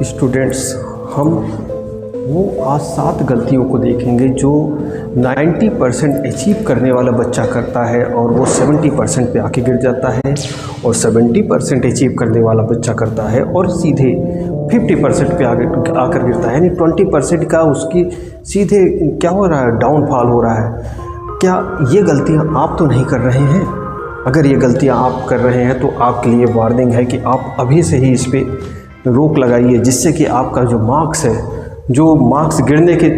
Students, हम वो आज 7 गलतियों को देखेंगे जो 90% अचीव करने वाला बच्चा करता है और वो 70% पे आके गिर जाता है, और 70% अचीव करने वाला बच्चा करता है और सीधे 50% पे आकर गिरता है। यानी 20% का उसकी सीधे क्या हो रहा है, डाउनफॉल हो रहा है। क्या ये गलतियाँ आप तो नहीं कर रहे हैं? अगर ये गलतियाँ आप कर रहे हैं तो आपके लिए वार्निंग है कि आप अभी से ही इस पर रोक लगाइए, जिससे कि आपका जो मार्क्स है, जो मार्क्स गिरने के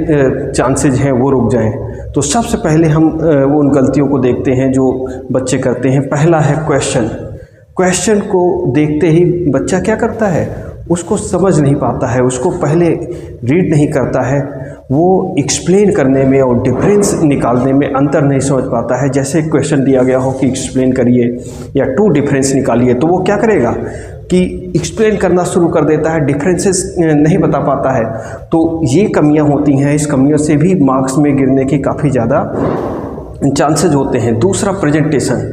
चांसेज हैं वो रुक जाएं। तो सबसे पहले हम वो उन गलतियों को देखते हैं जो बच्चे करते हैं। पहला है क्वेश्चन को देखते ही बच्चा क्या करता है, उसको समझ नहीं पाता है, उसको पहले रीड नहीं करता है, वो एक्सप्लेन करने में और डिफरेंस निकालने में अंतर नहीं समझ पाता है। जैसे क्वेश्चन दिया गया हो कि एक्सप्लेन करिए या 2 डिफरेंस निकालिए, तो वो क्या करेगा कि एक्सप्लेन करना शुरू कर देता है, डिफरेंसेस नहीं बता पाता है। तो ये कमियां होती हैं, इस कमियों से भी मार्क्स में गिरने के काफ़ी ज़्यादा चांसेज होते हैं। दूसरा, प्रेजेंटेशन।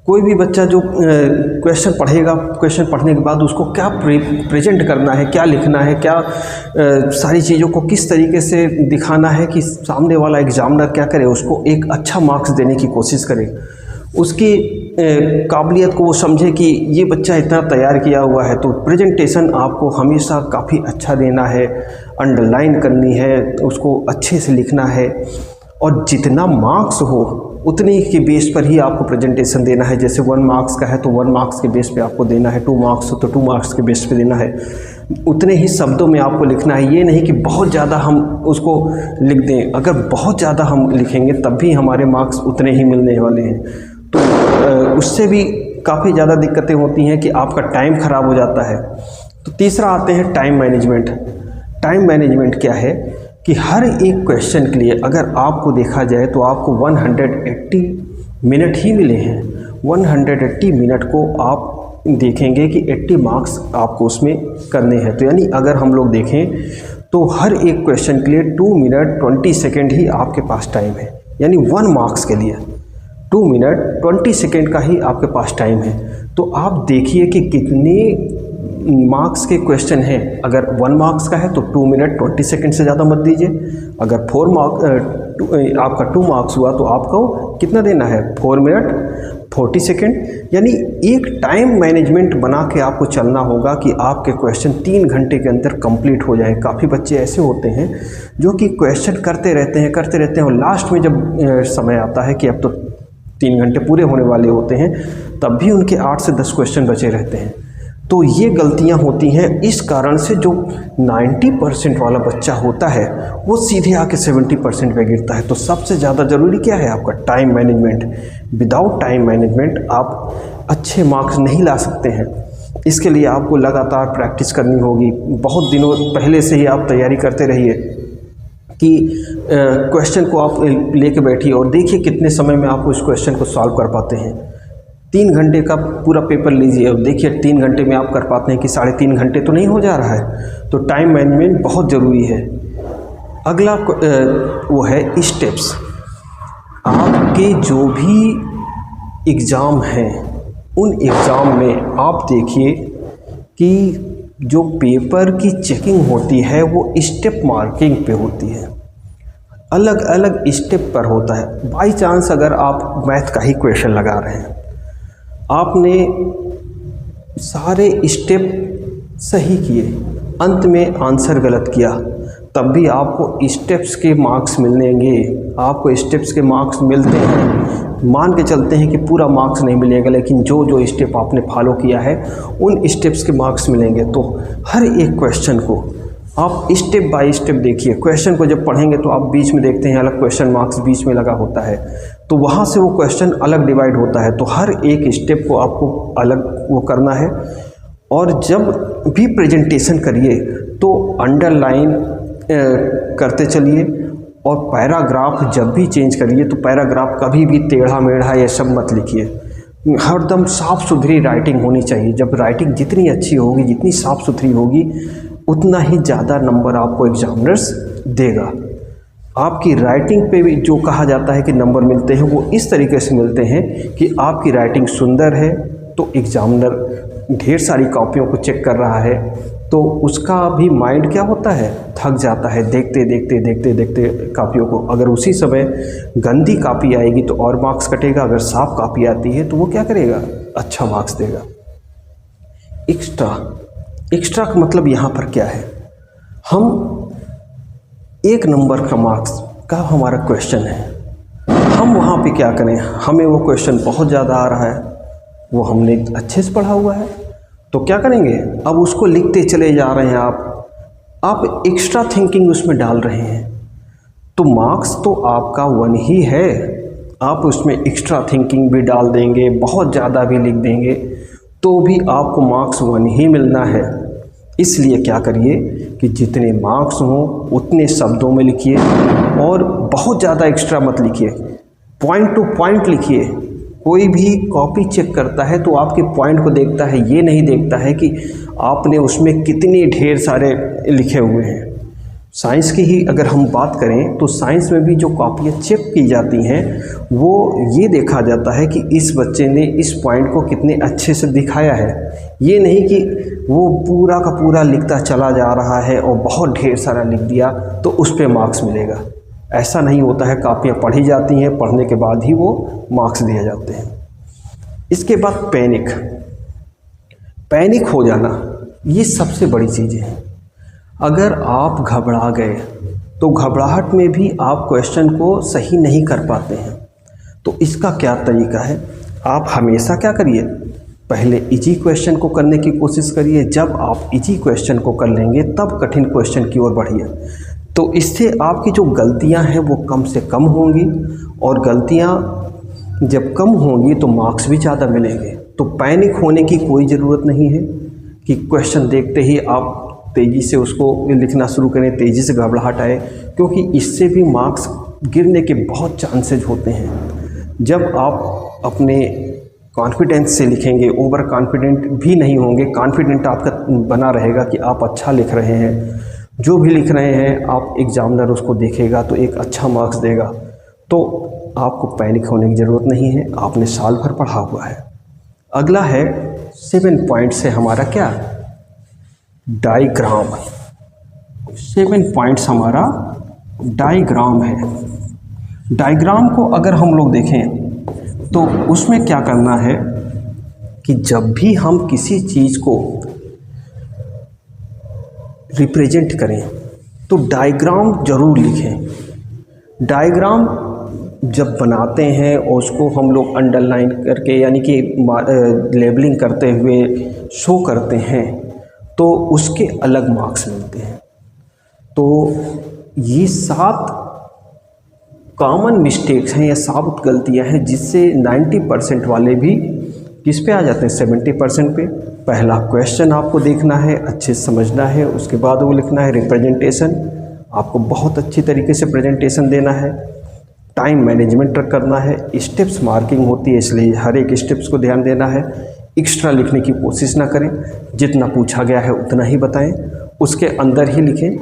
कोई भी बच्चा जो क्वेश्चन पढ़ेगा, क्वेश्चन पढ़ने के बाद उसको क्या प्रेजेंट करना है, क्या लिखना है, क्या सारी चीज़ों को किस तरीके से दिखाना है कि सामने वाला एग्जामिनर क्या करे, उसको एक अच्छा मार्क्स देने की कोशिश करे, उसकी काबिलियत को वो समझे कि ये बच्चा इतना तैयार किया हुआ है। तो प्रेजेंटेशन आपको हमेशा काफ़ी अच्छा देना है, अंडरलाइन करनी है, उसको अच्छे से लिखना है, और जितना मार्क्स हो उतने के बेस पर ही आपको प्रेजेंटेशन देना है। जैसे 1 मार्क्स का है तो 1 मार्क्स के बेस पे आपको देना है, 2 मार्क्स हो तो 2 मार्क्स के बेस पे देना है। उतने ही शब्दों में आपको लिखना है, ये नहीं कि बहुत ज़्यादा हम उसको लिख दें। अगर बहुत ज़्यादा हम लिखेंगे तब भी हमारे मार्क्स उतने ही मिलने वाले हैं। तो उससे भी काफ़ी ज़्यादा दिक्कतें होती हैं कि आपका टाइम ख़राब हो जाता है। तो तीसरा आते हैं टाइम मैनेजमेंट। टाइम मैनेजमेंट क्या है कि हर एक क्वेश्चन के लिए अगर आपको देखा जाए तो आपको 180 मिनट ही मिले हैं। 180 मिनट को आप देखेंगे कि 80 मार्क्स आपको उसमें करने हैं। तो यानी अगर हम लोग देखें तो हर एक क्वेश्चन के लिए 2 मिनट 20 सेकेंड ही आपके पास टाइम है। यानी 1 मार्क्स के लिए 2 मिनट 20 सेकेंड का ही आपके पास टाइम है। तो आप देखिए कि कितने मार्क्स के क्वेश्चन हैं। अगर 1 मार्क्स का है तो 2 मिनट 20 सेकेंड से ज़्यादा मत दीजिए। अगर आपका 2 मार्क्स हुआ तो आपको कितना देना है, 4 मिनट 40 सेकेंड। यानी एक टाइम मैनेजमेंट बना के आपको चलना होगा कि आपके क्वेश्चन 3 घंटे के अंदर कंप्लीट हो जाए। काफ़ी बच्चे ऐसे होते हैं जो कि क्वेश्चन करते रहते हैं और लास्ट में जब समय आता है कि अब तो 3 घंटे पूरे होने वाले होते हैं, तब भी उनके 8 से 10 क्वेश्चन बचे रहते हैं। तो ये गलतियां होती हैं। इस कारण से जो 90% वाला बच्चा होता है वो सीधे आके 70% पे गिरता है। तो सबसे ज़्यादा ज़रूरी क्या है, आपका time management. Without time management आप अच्छे मार्क्स नहीं ला सकते हैं। इसके लिए आपको लगातार प्रैक्टिस करनी होगी। बहुत दिनों पहले से ही आप तैयारी करते रहिए कि क्वेश्चन को आप लेके बैठिए और देखिए कितने समय में आप उस क्वेश्चन को सॉल्व कर पाते हैं। 3 घंटे का पूरा पेपर लीजिए और देखिए 3 घंटे में आप कर पाते हैं कि 3.5 घंटे तो नहीं हो जा रहा है। तो टाइम मैनेजमेंट बहुत ज़रूरी है। अगला वो है स्टेप्स। आपके जो भी एग्ज़ाम हैं उन एग्ज़ाम में आप देखिए कि जो पेपर की चेकिंग होती है वो स्टेप मार्किंग पे होती है, अलग अलग स्टेप पर होता है। बाई चांस अगर आप मैथ का ही क्वेश्चन लगा रहे हैं, आपने सारे स्टेप सही किए, अंत में आंसर गलत किया, तब भी आपको स्टेप्स के मार्क्स मिलेंगे। आपको स्टेप्स के मार्क्स मिलते हैं। मान के चलते हैं कि पूरा मार्क्स नहीं मिलेगा, लेकिन जो स्टेप आपने फॉलो किया है उन स्टेप्स के मार्क्स मिलेंगे। तो हर एक क्वेश्चन को आप स्टेप बाय स्टेप देखिए। क्वेश्चन को जब पढ़ेंगे तो आप बीच में देखते हैं अलग क्वेश्चन मार्क्स बीच में लगा होता है, तो वहाँ से वो क्वेश्चन अलग डिवाइड होता है। तो हर एक स्टेप को आपको अलग वो करना है। और जब भी प्रेजेंटेशन करिए तो अंडरलाइन करते चलिए, और पैराग्राफ जब भी चेंज करिए तो पैराग्राफ कभी भी टेढ़ा मेढ़ा ये सब मत लिखिए। हरदम साफ़ सुथरी राइटिंग होनी चाहिए। जब राइटिंग जितनी अच्छी होगी, जितनी साफ़ सुथरी होगी, उतना ही ज़्यादा नंबर आपको एग्जामिनर्स देगा। आपकी राइटिंग पे भी जो कहा जाता है कि नंबर मिलते हैं, वो इस तरीके से मिलते हैं कि आपकी राइटिंग सुंदर है तो एग्जामिनर ढेर सारी कॉपियों को चेक कर रहा है, तो उसका भी माइंड क्या होता है, थक जाता है देखते देखते देखते देखते कापियों को। अगर उसी समय गंदी कापी आएगी तो और मार्क्स कटेगा, अगर साफ कापी आती है तो वो क्या करेगा, अच्छा मार्क्स देगा। एक्स्ट्रा का मतलब यहाँ पर क्या है, हम 1 नंबर का मार्क्स का हमारा क्वेश्चन है, हम वहाँ पे क्या करें, हमें वो क्वेश्चन बहुत ज़्यादा आ रहा है, वो हमने अच्छे से पढ़ा हुआ है, तो क्या करेंगे, अब उसको लिखते चले जा रहे हैं आप एक्स्ट्रा थिंकिंग उसमें डाल रहे हैं, तो मार्क्स तो आपका 1 ही है। आप उसमें एक्स्ट्रा थिंकिंग भी डाल देंगे, बहुत ज़्यादा भी लिख देंगे, तो भी आपको मार्क्स 1 ही मिलना है। इसलिए क्या करिए कि जितने मार्क्स हों उतने शब्दों में लिखिए और बहुत ज़्यादा एक्स्ट्रा मत लिखिए, पॉइंट टू पॉइंट लिखिए। कोई भी कॉपी चेक करता है तो आपके पॉइंट को देखता है, ये नहीं देखता है कि आपने उसमें कितने ढेर सारे लिखे हुए हैं। साइंस की ही अगर हम बात करें तो साइंस में भी जो कॉपियाँ चेक की जाती हैं वो ये देखा जाता है कि इस बच्चे ने इस पॉइंट को कितने अच्छे से दिखाया है, ये नहीं कि वो पूरा का पूरा लिखता चला जा रहा है और बहुत ढेर सारा लिख दिया तो उस पर मार्क्स मिलेगा। ऐसा नहीं होता है, कापियाँ पढ़ी जाती हैं, पढ़ने के बाद ही वो मार्क्स दिए जाते हैं। इसके बाद पैनिक हो जाना, ये सबसे बड़ी चीज़ है। अगर आप घबरा गए तो घबराहट में भी आप क्वेश्चन को सही नहीं कर पाते हैं। तो इसका क्या तरीका है, आप हमेशा क्या करिए, पहले इजी क्वेश्चन को करने की कोशिश करिए। जब आप इजी क्वेश्चन को कर लेंगे तब कठिन क्वेश्चन की ओर बढ़िए। तो इससे आपकी जो गलतियां हैं वो कम से कम होंगी, और गलतियां जब कम होंगी तो मार्क्स भी ज़्यादा मिलेंगे। तो पैनिक होने की कोई ज़रूरत नहीं है कि क्वेश्चन देखते ही आप तेज़ी से उसको लिखना शुरू करें, तेज़ी से घबराहट आए, क्योंकि इससे भी मार्क्स गिरने के बहुत चांसेज होते हैं। जब आप अपने कॉन्फिडेंस से लिखेंगे, ओवर कॉन्फिडेंट भी नहीं होंगे, कॉन्फिडेंट आपका बना रहेगा कि आप अच्छा लिख रहे हैं, जो भी लिख रहे हैं आप एग्जामिनर उसको देखेगा तो एक अच्छा मार्क्स देगा। तो आपको पैनिक होने की ज़रूरत नहीं है, आपने साल भर पढ़ा हुआ है। अगला है 7 पॉइंट्स है हमारा क्या, डायग्राम। 7 पॉइंट्स हमारा डायग्राम है। डायग्राम को अगर हम लोग देखें तो उसमें क्या करना है कि जब भी हम किसी चीज़ को रिप्रेजेंट करें तो डायग्राम ज़रूर लिखें। डायग्राम जब बनाते हैं और उसको हम लोग अंडरलाइन करके यानी कि लेबलिंग करते हुए शो करते हैं तो उसके अलग मार्क्स मिलते हैं। तो ये 7 कॉमन मिस्टेक्स हैं या 7 गलतियां हैं जिससे 90% वाले भी किस पे आ जाते हैं, 70% पे। पहला क्वेश्चन आपको देखना है, अच्छे से समझना है, उसके बाद वो लिखना है। रिप्रेजेंटेशन आपको बहुत अच्छी तरीके से प्रेजेंटेशन देना है। टाइम मैनेजमेंट करना है, स्टेप्स मार्किंग होती है इसलिए हर एक स्टेप्स को ध्यान देना है। एक्स्ट्रा लिखने की कोशिश ना करें, जितना पूछा गया है उतना ही बताएं, उसके अंदर ही लिखें।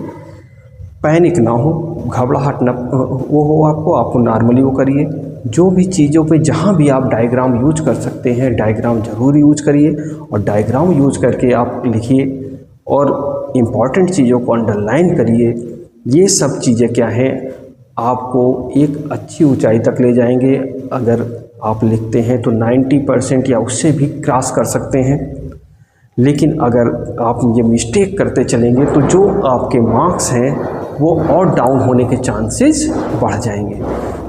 पैनिक ना हो, घबराहट ना वो हो, आपको नॉर्मली वो करिए। जो भी चीज़ों पे जहाँ भी आप डायग्राम यूज कर सकते हैं डायग्राम ज़रूर यूज करिए, और डायग्राम यूज करके आप लिखिए और इम्पॉर्टेंट चीज़ों को अंडरलाइन करिए। ये सब चीज़ें क्या हैं, आपको एक अच्छी ऊंचाई तक ले जाएंगे। अगर आप लिखते हैं तो 90% या उससे भी क्रॉस कर सकते हैं। लेकिन अगर आप ये मिस्टेक करते चलेंगे तो जो आपके मार्क्स हैं वो और डाउन होने के चांसेस बढ़ जाएंगे।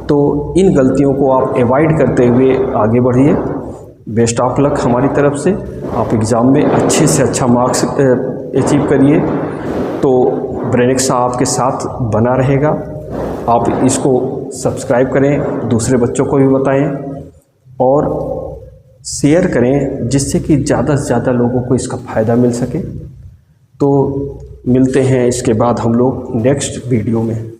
तो इन गलतियों को आप अवॉइड करते हुए आगे बढ़िए। बेस्ट ऑफ लक हमारी तरफ से, आप एग्ज़ाम में अच्छे से अच्छा मार्क्स अचीव करिए। तो ब्रेनिक्सा आपके साथ बना रहेगा। आप इसको सब्सक्राइब करें, दूसरे बच्चों को भी बताएं और शेयर करें जिससे कि ज़्यादा से ज़्यादा लोगों को इसका फ़ायदा मिल सके। तो मिलते हैं इसके बाद हम लोग नेक्स्ट वीडियो में।